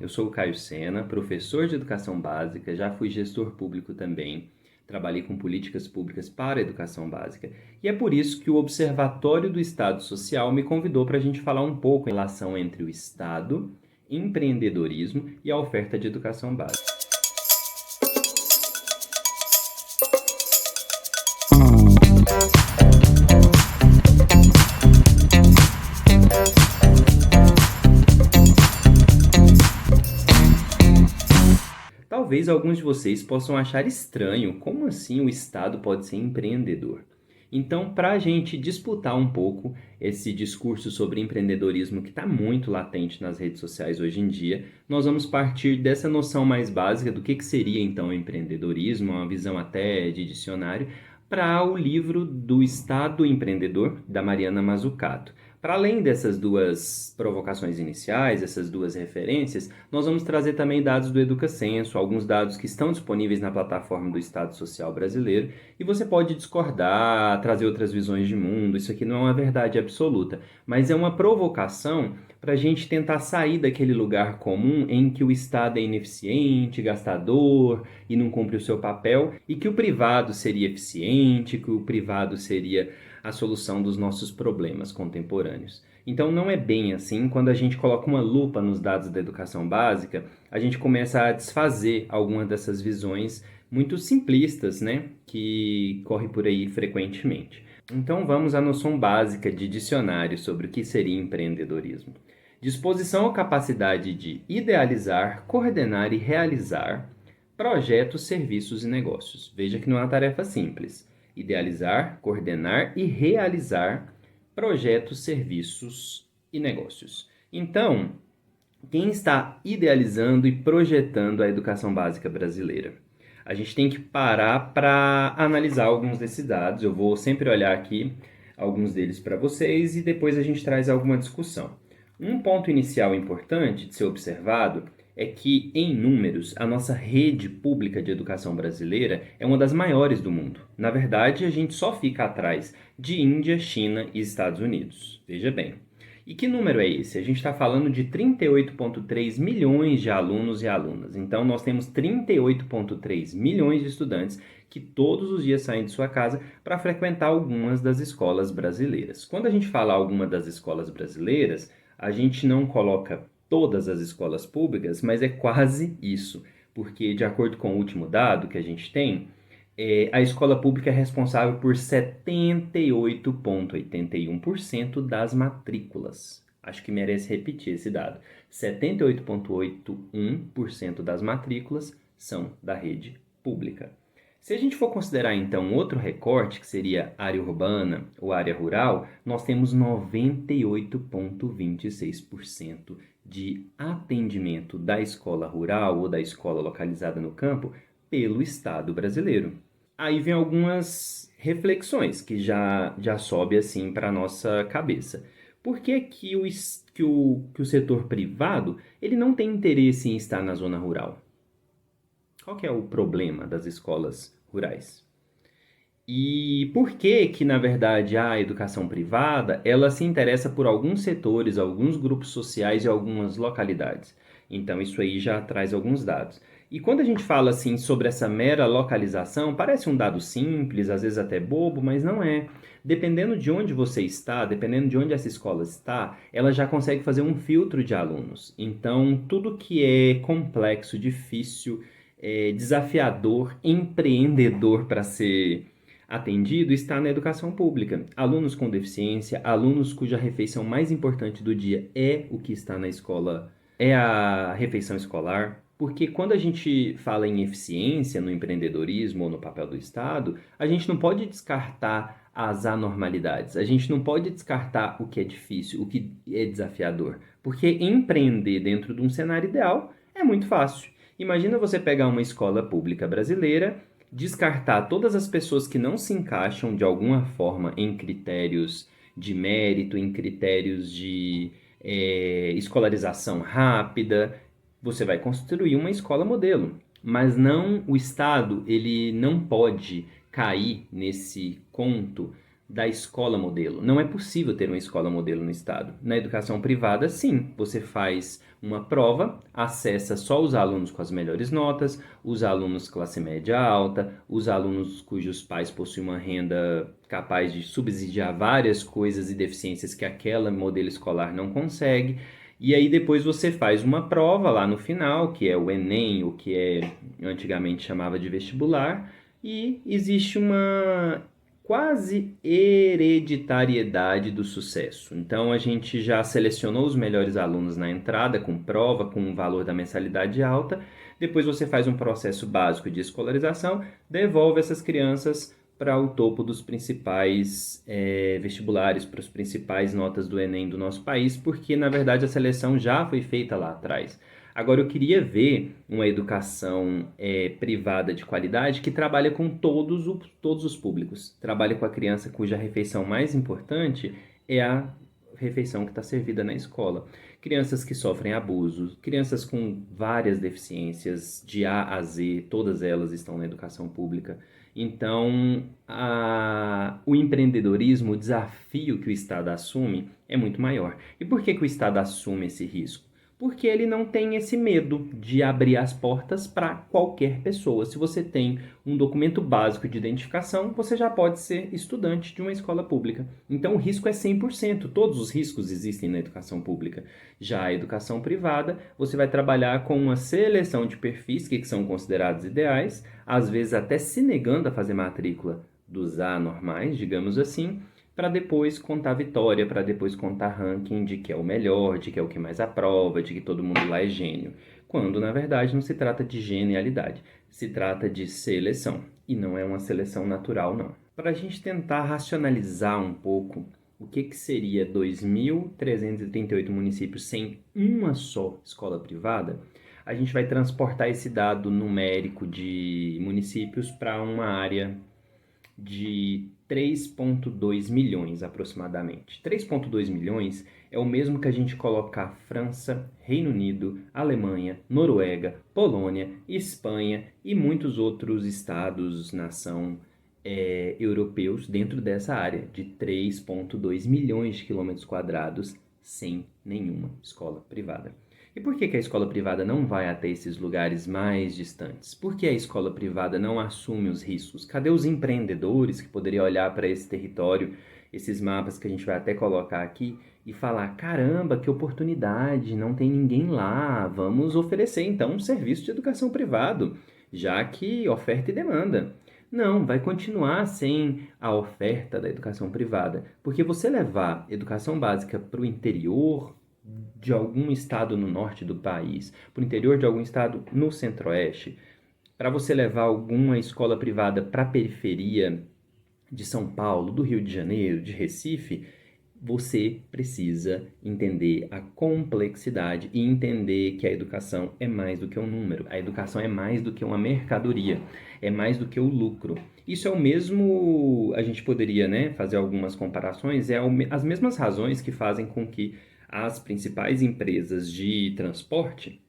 eu sou o Caio Sena, professor de educação básica, já fui gestor público também, trabalhei com políticas públicas para a educação básica, e é por isso que o Observatório do Estado Social me convidou para a gente falar um pouco em relação entre o Estado, empreendedorismo e a oferta de educação básica. Talvez alguns de vocês possam achar estranho como assim o Estado pode ser empreendedor. Então, para a gente disputar um pouco esse discurso sobre empreendedorismo que está muito latente nas redes sociais hoje em dia, nós vamos partir dessa noção mais básica do que seria então empreendedorismo, uma visão até de dicionário, para o livro do Estado Empreendedor, da Mariana Mazzucato. Para além dessas duas provocações iniciais, essas duas referências, nós vamos trazer também dados do EducaCenso, alguns dados que estão disponíveis na plataforma do Estado Social Brasileiro, e você pode discordar, trazer outras visões de mundo, isso aqui não é uma verdade absoluta, mas é uma provocação para a gente tentar sair daquele lugar comum em que o Estado é ineficiente, gastador e não cumpre o seu papel, e que o privado seria eficiente, que o privado seria a solução dos nossos problemas contemporâneos. Então não é bem assim. Quando a gente coloca uma lupa nos dados da educação básica, a gente começa a desfazer algumas dessas visões muito simplistas, né, que corre por aí frequentemente. Então vamos à noção básica de dicionário sobre o que seria empreendedorismo. Disposição ou capacidade de idealizar, coordenar e realizar projetos, serviços e negócios. Veja que não é uma tarefa simples. Idealizar, coordenar e realizar projetos, serviços e negócios. Então, quem está idealizando e projetando a educação básica brasileira? A gente tem que parar para analisar alguns desses dados. Eu vou sempre olhar aqui alguns deles para vocês e depois a gente traz alguma discussão. Um ponto inicial importante de ser observado é que, em números, a nossa rede pública de educação brasileira é uma das maiores do mundo. Na verdade, a gente só fica atrás de Índia, China e Estados Unidos. Veja bem. E que número é esse? A gente está falando de 38,3 milhões de alunos e alunas. Então, nós temos 38,3 milhões de estudantes que todos os dias saem de sua casa para frequentar algumas das escolas brasileiras. Quando a gente fala alguma das escolas brasileiras, a gente não coloca todas as escolas públicas, mas é quase isso, porque de acordo com o último dado que a gente tem, a escola pública é responsável por 78,81% das matrículas. Acho que merece repetir esse dado. 78,81% das matrículas são da rede pública. Se a gente for considerar então outro recorte, que seria área urbana ou área rural, nós temos 98,26% de atendimento da escola rural ou da escola localizada no campo pelo Estado brasileiro. Aí vem algumas reflexões que já sobe assim para a nossa cabeça. Por que que o setor privado ele não tem interesse em estar na zona rural? Qual que é o problema das escolas rurais? E por que que, na verdade, a educação privada, ela se interessa por alguns setores, alguns grupos sociais e algumas localidades? Então, isso aí já traz alguns dados. E quando a gente fala assim sobre essa mera localização, parece um dado simples, às vezes até bobo, mas não é. Dependendo de onde você está, dependendo de onde essa escola está, ela já consegue fazer um filtro de alunos. Então, tudo que é complexo, difícil, desafiador, empreendedor para ser atendido está na educação pública. Alunos com deficiência, alunos cuja refeição mais importante do dia é o que está na escola, é a refeição escolar. Porque quando a gente fala em eficiência no empreendedorismo ou no papel do Estado, a gente não pode descartar as anormalidades, a gente não pode descartar o que é difícil, o que é desafiador. Porque empreender dentro de um cenário ideal é muito fácil. Imagina você pegar uma escola pública brasileira, descartar todas as pessoas que não se encaixam de alguma forma em critérios de mérito, em critérios de escolarização rápida. Você vai construir uma escola modelo, mas não, o Estado ele não pode cair nesse conto da escola modelo. Não é possível ter uma escola modelo no estado. Na educação privada, sim, você faz uma prova, acessa só os alunos com as melhores notas, os alunos classe média alta, os alunos cujos pais possuem uma renda capaz de subsidiar várias coisas e deficiências que aquela modelo escolar não consegue. E aí depois você faz uma prova lá no final, que é o Enem, o que antigamente chamava de vestibular, e existe uma quase hereditariedade do sucesso. Então a gente já selecionou os melhores alunos na entrada, com prova, com um valor da mensalidade alta. Depois você faz um processo básico de escolarização, devolve essas crianças para o topo dos principais vestibulares, para as principais notas do Enem do nosso país, porque na verdade a seleção já foi feita lá atrás. Agora, eu queria ver uma educação privada de qualidade que trabalha com todos os públicos. Trabalha com a criança cuja refeição mais importante é a refeição que está servida na escola. Crianças que sofrem abuso, crianças com várias deficiências, de A a Z, todas elas estão na educação pública. Então, o empreendedorismo, o desafio que o Estado assume é muito maior. E por que o Estado assume esse risco? Porque ele não tem esse medo de abrir as portas para qualquer pessoa. Se você tem um documento básico de identificação, você já pode ser estudante de uma escola pública. Então o risco é 100%. Todos os riscos existem na educação pública. Já a educação privada, você vai trabalhar com uma seleção de perfis que são considerados ideais, às vezes até se negando a fazer matrícula dos anormais, digamos assim, para depois contar vitória, para depois contar ranking de que é o melhor, de que é o que mais aprova, de que todo mundo lá é gênio. Quando, na verdade, não se trata de genialidade, se trata de seleção. E não é uma seleção natural, não. Para a gente tentar racionalizar um pouco o que seria 2.338 municípios sem uma só escola privada, a gente vai transportar esse dado numérico de municípios para uma área de 3,2 milhões aproximadamente. 3,2 milhões é o mesmo que a gente colocar França, Reino Unido, Alemanha, Noruega, Polônia, Espanha e muitos outros estados, nação europeus dentro dessa área de 3,2 milhões de quilômetros quadrados sem nenhuma escola privada. E por que a escola privada não vai até esses lugares mais distantes? Por que a escola privada não assume os riscos? Cadê os empreendedores que poderiam olhar para esse território, esses mapas que a gente vai até colocar aqui e falar: caramba, que oportunidade, não tem ninguém lá, vamos oferecer então um serviço de educação privado, já que oferta e demanda. Não, vai continuar sem a oferta da educação privada, porque você levar educação básica para o interior de algum estado no norte do país, para o interior de algum estado no centro-oeste, para você levar alguma escola privada para a periferia de São Paulo, do Rio de Janeiro, de Recife, você precisa entender a complexidade e entender que a educação é mais do que um número. A educação é mais do que uma mercadoria, é mais do que o lucro. Isso é o mesmo, a gente poderia, né, fazer algumas comparações, as mesmas razões que fazem com que as principais empresas de transporte,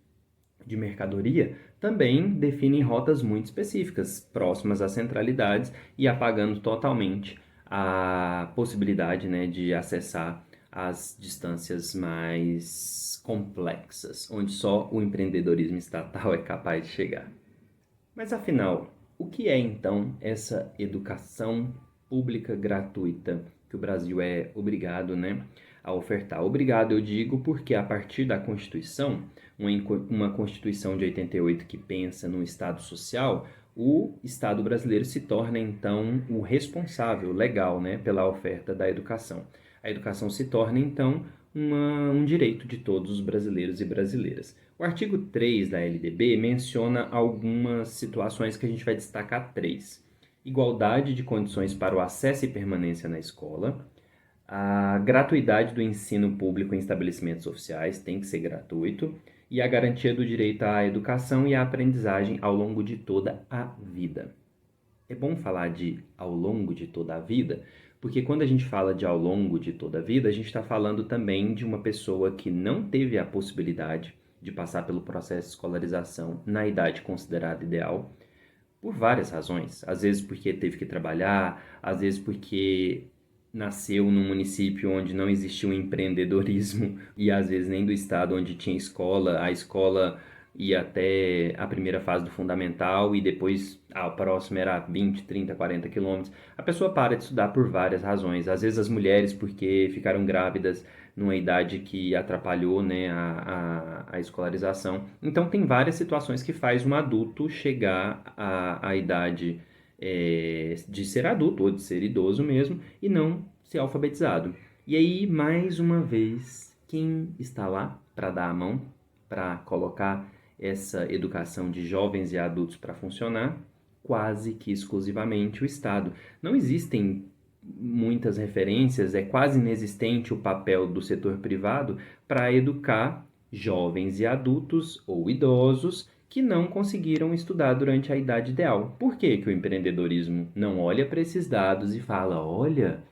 de mercadoria, também definem rotas muito específicas, próximas às centralidades e apagando totalmente a possibilidade, né, de acessar as distâncias mais complexas, onde só o empreendedorismo estatal é capaz de chegar. Mas afinal, o que é então essa educação pública gratuita que o Brasil é obrigado, né, a ofertar? Obrigado, eu digo, porque a partir da Constituição, uma Constituição de 88 que pensa no Estado social, o Estado brasileiro se torna então o responsável legal, né, pela oferta da educação. A educação se torna então um direito de todos os brasileiros e brasileiras. O artigo 3 da LDB menciona algumas situações que a gente vai destacar três: igualdade de condições para o acesso e permanência na escola, a gratuidade do ensino público em estabelecimentos oficiais, tem que ser gratuito, e a garantia do direito à educação e à aprendizagem ao longo de toda a vida. É bom falar de ao longo de toda a vida, porque quando a gente fala de ao longo de toda a vida, a gente está falando também de uma pessoa que não teve a possibilidade de passar pelo processo de escolarização na idade considerada ideal, por várias razões. Às vezes porque teve que trabalhar, às vezes porque nasceu num município onde não existia um empreendedorismo e às vezes nem do estado onde tinha escola, a escola ia até a primeira fase do fundamental e depois a próxima era 20, 30, 40 quilômetros. A pessoa para de estudar por várias razões. Às vezes as mulheres porque ficaram grávidas numa idade que atrapalhou, né, a escolarização. Então tem várias situações que faz um adulto chegar à idade de ser adulto ou de ser idoso mesmo e não ser alfabetizado. E aí, mais uma vez, quem está lá para dar a mão, para colocar essa educação de jovens e adultos para funcionar? Quase que exclusivamente o Estado. Não existem muitas referências, é quase inexistente o papel do setor privado para educar jovens e adultos ou idosos que não conseguiram estudar durante a idade ideal. Por que que o empreendedorismo não olha para esses dados e fala, olha,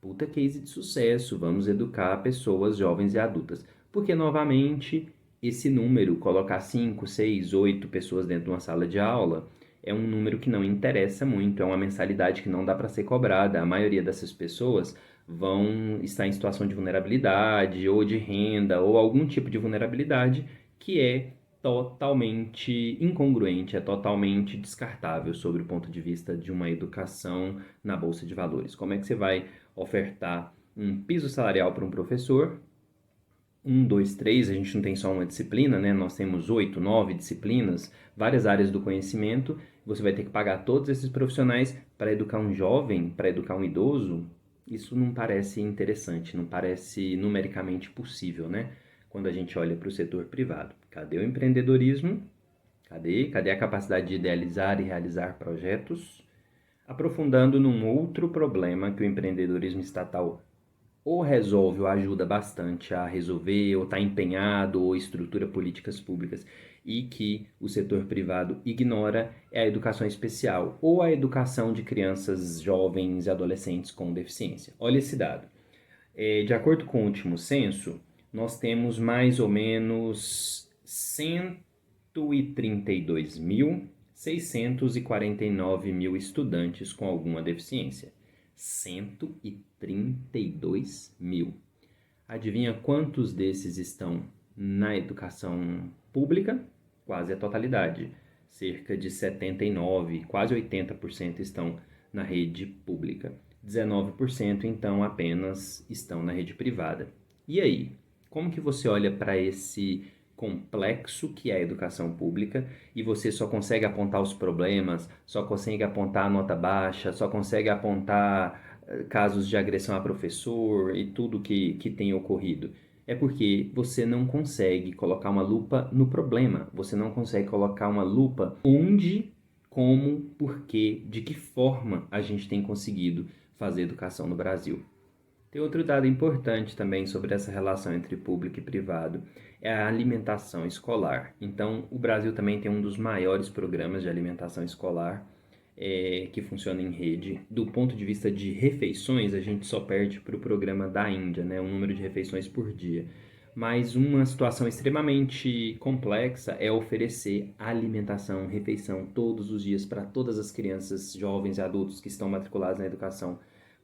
puta case de sucesso, vamos educar pessoas jovens e adultas? Porque, novamente, esse número, colocar 5, 6, 8 pessoas dentro de uma sala de aula, é um número que não interessa muito, é uma mensalidade que não dá para ser cobrada. A maioria dessas pessoas vão estar em situação de vulnerabilidade, ou de renda, ou algum tipo de vulnerabilidade que é totalmente incongruente, é totalmente descartável sobre o ponto de vista de uma educação na Bolsa de Valores. Como é que você vai ofertar um piso salarial para um professor? 1, 2, 3, a gente não tem só uma disciplina, né? Nós temos 8, 9 disciplinas, várias áreas do conhecimento. Você vai ter que pagar todos esses profissionais para educar um jovem, para educar um idoso. Isso não parece interessante, não parece numericamente possível, né? Quando a gente olha para o setor privado. Cadê o empreendedorismo? Cadê a capacidade de idealizar e realizar projetos? Aprofundando num outro problema que o empreendedorismo estatal ou resolve ou ajuda bastante a resolver, ou está empenhado, ou estrutura políticas públicas, e que o setor privado ignora, é a educação especial, ou a educação de crianças, jovens e adolescentes com deficiência. Olha esse dado. De acordo com o último censo, nós temos mais ou menos 132.649 mil estudantes com alguma deficiência. 132 mil. Adivinha quantos desses estão na educação pública? Quase a totalidade. Cerca de 79, quase 80% estão na rede pública. 19% então apenas estão na rede privada. E aí, como que você olha para esse complexo que é a educação pública e você só consegue apontar os problemas, só consegue apontar a nota baixa, só consegue apontar casos de agressão a professor e tudo que tem ocorrido? É porque você não consegue colocar uma lupa no problema, você não consegue colocar uma lupa onde, como, porquê, de que forma a gente tem conseguido fazer educação no Brasil. Tem outro dado importante também sobre essa relação entre público e privado, é a alimentação escolar. Então, o Brasil também tem um dos maiores programas de alimentação escolar que funciona em rede. Do ponto de vista de refeições, a gente só perde para o programa da Índia, né? O número de refeições por dia. Mas uma situação extremamente complexa é oferecer alimentação, refeição todos os dias para todas as crianças, jovens e adultos que estão matriculados na educação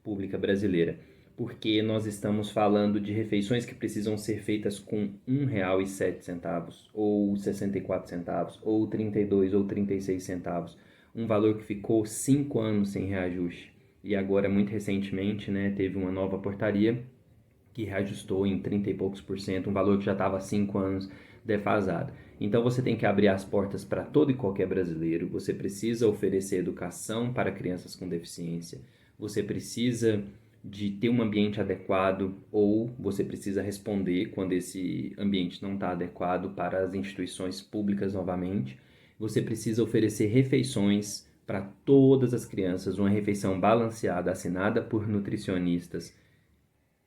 pública brasileira. Porque nós estamos falando de refeições que precisam ser feitas com R$ 1,07, ou 64 centavos, ou 32 ou 36 centavos. Um valor que ficou 5 anos sem reajuste. E agora, muito recentemente, né, teve uma nova portaria que reajustou em 30 e poucos por cento, um valor que já estava há 5 anos defasado. Então você tem que abrir as portas para todo e qualquer brasileiro, você precisa oferecer educação para crianças com deficiência, você precisa de ter um ambiente adequado ou você precisa responder quando esse ambiente não está adequado para as instituições públicas novamente. Você precisa oferecer refeições para todas as crianças, uma refeição balanceada, assinada por nutricionistas,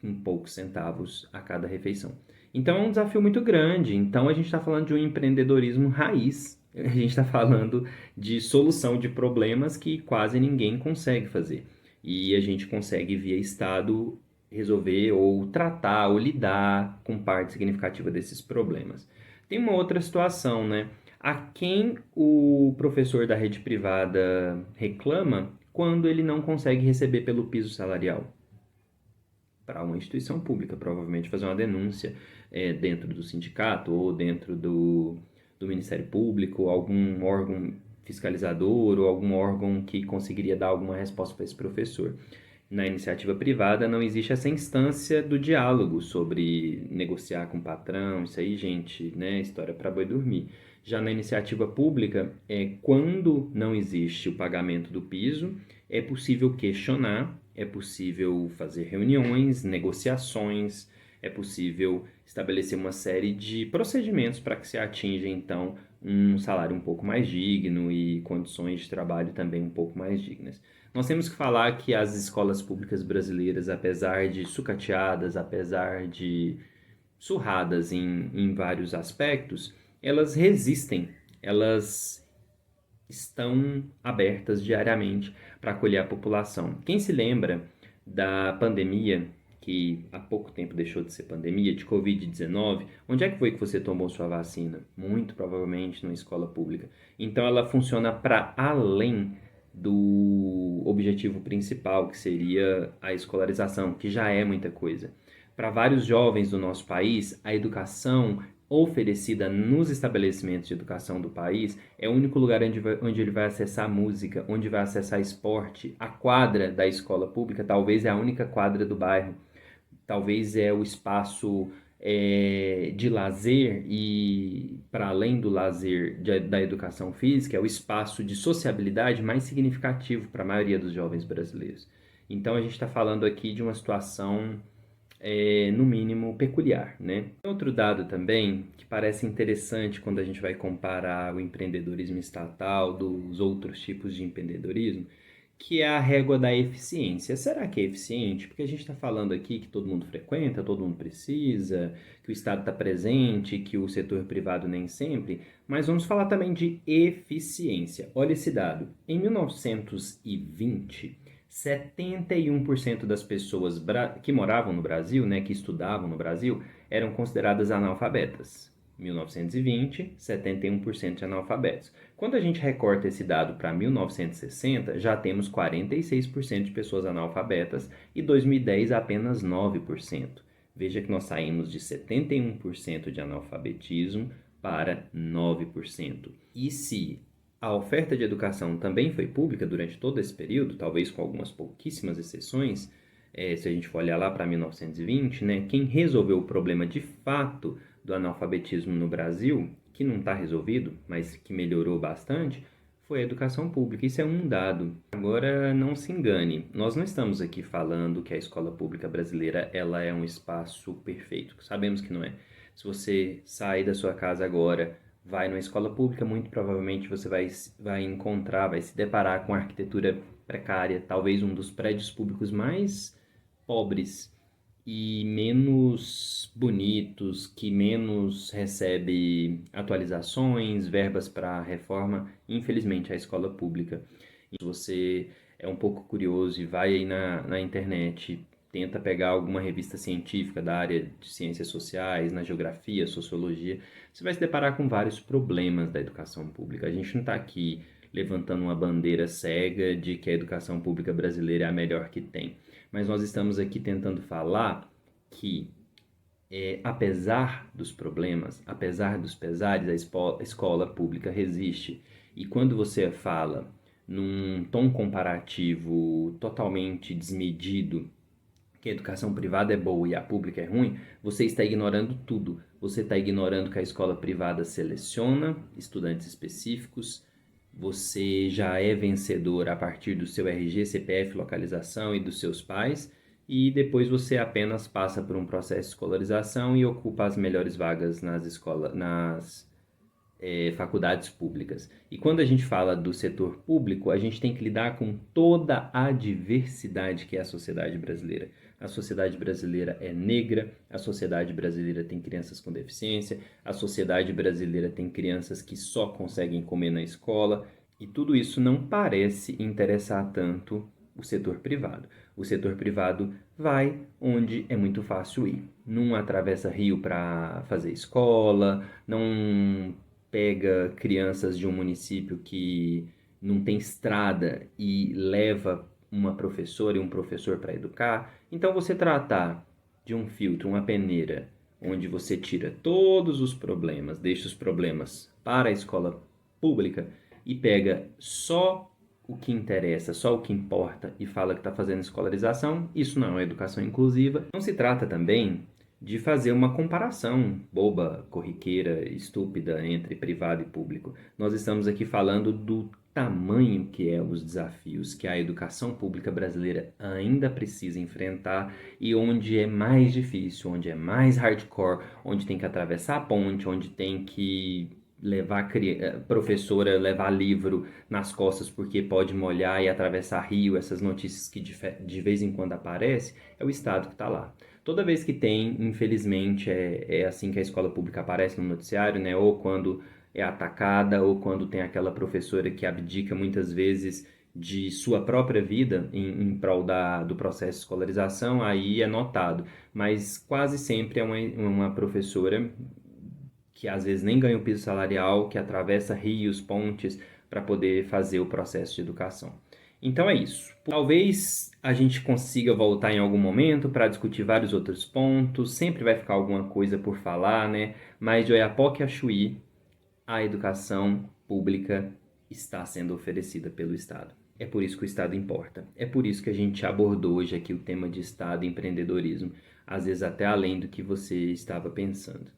em poucos centavos a cada refeição. Então é um desafio muito grande. Então a gente está falando de um empreendedorismo raiz. A gente está falando de solução de problemas que quase ninguém consegue fazer. E a gente consegue, via Estado, resolver ou tratar ou lidar com parte significativa desses problemas. Tem uma outra situação, né? A quem o professor da rede privada reclama quando ele não consegue receber pelo piso salarial? para uma instituição pública, provavelmente fazer uma denúncia dentro do sindicato ou dentro do Ministério Público, algum órgão fiscalizador ou algum órgão que conseguiria dar alguma resposta para esse professor. Na iniciativa privada não existe essa instância do diálogo sobre negociar com o patrão, isso aí, gente, né, história para boi dormir. Já na iniciativa pública, quando não existe o pagamento do piso, é possível questionar, é possível fazer reuniões, negociações, é possível estabelecer uma série de procedimentos para que se atinja, então, um salário um pouco mais digno e condições de trabalho também um pouco mais dignas. Nós temos que falar que as escolas públicas brasileiras, apesar de sucateadas, apesar de surradas em vários aspectos, elas resistem, elas estão abertas diariamente para acolher a população. Quem se lembra da pandemia, que há pouco tempo deixou de ser pandemia, de Covid-19, onde é que foi que você tomou sua vacina? Muito provavelmente numa escola pública. Então ela funciona para além do objetivo principal, que seria a escolarização, que já é muita coisa. Para vários jovens do nosso país, a educação oferecida nos estabelecimentos de educação do país é o único lugar onde ele vai acessar música, onde vai acessar esporte. A quadra da escola pública talvez é a única quadra do bairro, talvez é o espaço de lazer e, para além do lazer da educação física, é o espaço de sociabilidade mais significativo para a maioria dos jovens brasileiros. Então a gente está falando aqui de uma situação no mínimo, peculiar, né? Outro dado também que parece interessante quando a gente vai comparar o empreendedorismo estatal dos outros tipos de empreendedorismo, que é a régua da eficiência. Será que é eficiente? Porque a gente está falando aqui que todo mundo frequenta, todo mundo precisa, que o Estado está presente, que o setor privado nem sempre, mas vamos falar também de eficiência. Olha esse dado. Em 1920, 71% das pessoas que moravam no Brasil, né, que estudavam no Brasil, eram consideradas analfabetas. 1920, 71% de analfabetos. Quando a gente recorta esse dado para 1960, já temos 46% de pessoas analfabetas e 2010 apenas 9%. Veja que nós saímos de 71% de analfabetismo para 9%. E se a oferta de educação também foi pública durante todo esse período, talvez com algumas pouquíssimas exceções, se a gente for olhar lá para 1920, né, quem resolveu o problema de fato do analfabetismo no Brasil, que não está resolvido, mas que melhorou bastante, foi a educação pública. Isso é um dado. Agora, não se engane, nós não estamos aqui falando que a escola pública brasileira ela é um espaço perfeito. Sabemos que não é. Se você sair da sua casa agora, vai numa escola pública, muito provavelmente você vai encontrar, vai se deparar com arquitetura precária, talvez um dos prédios públicos mais pobres e menos bonitos, que menos recebe atualizações, verbas para reforma, infelizmente, a escola pública. E se você é um pouco curioso e vai aí na internet, tenta pegar alguma revista científica da área de ciências sociais, na geografia, sociologia, você vai se deparar com vários problemas da educação pública. A gente não está aqui levantando uma bandeira cega de que a educação pública brasileira é a melhor que tem. Mas nós estamos aqui tentando falar que, apesar dos problemas, apesar dos pesares, a escola pública resiste. E quando você fala num tom comparativo totalmente desmedido, que a educação privada é boa e a pública é ruim, você está ignorando tudo. Você está ignorando que a escola privada seleciona estudantes específicos, você já é vencedor a partir do seu RG, CPF, localização e dos seus pais, e depois você apenas passa por um processo de escolarização e ocupa as melhores vagas nas faculdades públicas. E quando a gente fala do setor público, a gente tem que lidar com toda a diversidade que é a sociedade brasileira. A sociedade brasileira é negra, a sociedade brasileira tem crianças com deficiência, a sociedade brasileira tem crianças que só conseguem comer na escola, e tudo isso não parece interessar tanto o setor privado. O setor privado vai onde é muito fácil ir. Não atravessa rio para fazer escola, não pega crianças de um município que não tem estrada e leva uma professora e um professor para educar. Então, você tratar de um filtro, uma peneira, onde você tira todos os problemas, deixa os problemas para a escola pública e pega só o que interessa, só o que importa e fala que está fazendo escolarização, isso não é educação inclusiva. Não se trata também de fazer uma comparação boba, corriqueira, estúpida entre privado e público. Nós estamos aqui falando do tamanho que é os desafios que a educação pública brasileira ainda precisa enfrentar e onde é mais difícil, onde é mais hardcore, onde tem que atravessar a ponte, onde tem que levar professora, levar livro nas costas porque pode molhar e atravessar rio, essas notícias que de vez em quando aparecem, é o Estado que está lá. Toda vez que tem, infelizmente, é assim que a escola pública aparece no noticiário, né? Ou quando é atacada, ou quando tem aquela professora que abdica muitas vezes de sua própria vida em prol do processo de escolarização, aí é notado. Mas quase sempre é uma professora que às vezes nem ganha o piso salarial, que atravessa rios, pontes, para poder fazer o processo de educação. Então é isso. Talvez a gente consiga voltar em algum momento para discutir vários outros pontos, sempre vai ficar alguma coisa por falar, né? Mas de Oiapoque a Chuí, a educação pública está sendo oferecida pelo Estado. É por isso que o Estado importa. É por isso que a gente abordou hoje aqui o tema de Estado e empreendedorismo, às vezes até além do que você estava pensando.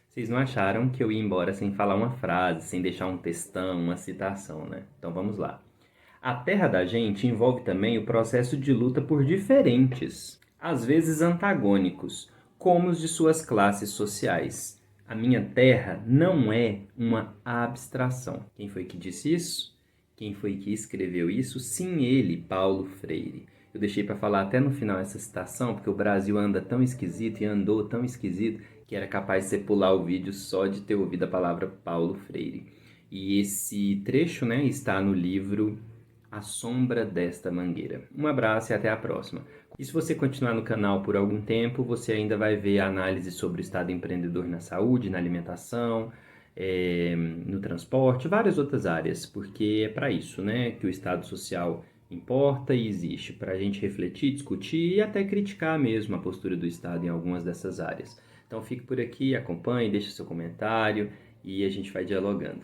Vocês não acharam que eu ia embora sem falar uma frase, sem deixar um textão, uma citação, né? Então vamos lá. A terra da gente envolve também o processo de luta por diferentes, às vezes antagônicos, como os de suas classes sociais. A minha terra não é uma abstração. Quem foi que disse isso? Quem foi que escreveu isso? Sim, ele, Paulo Freire. Eu deixei para falar até no final essa citação, porque o Brasil anda tão esquisito e andou tão esquisito que era capaz de você pular o vídeo só de ter ouvido a palavra Paulo Freire. E esse trecho, né, está no livro A Sombra desta Mangueira. Um abraço e até a próxima. E se você continuar no canal por algum tempo, você ainda vai ver a análise sobre o Estado empreendedor na saúde, na alimentação, no transporte, várias outras áreas, porque é para isso, né, que o Estado social importa e existe, para a gente refletir, discutir e até criticar mesmo a postura do Estado em algumas dessas áreas. Então fique por aqui, acompanhe, deixe seu comentário e a gente vai dialogando.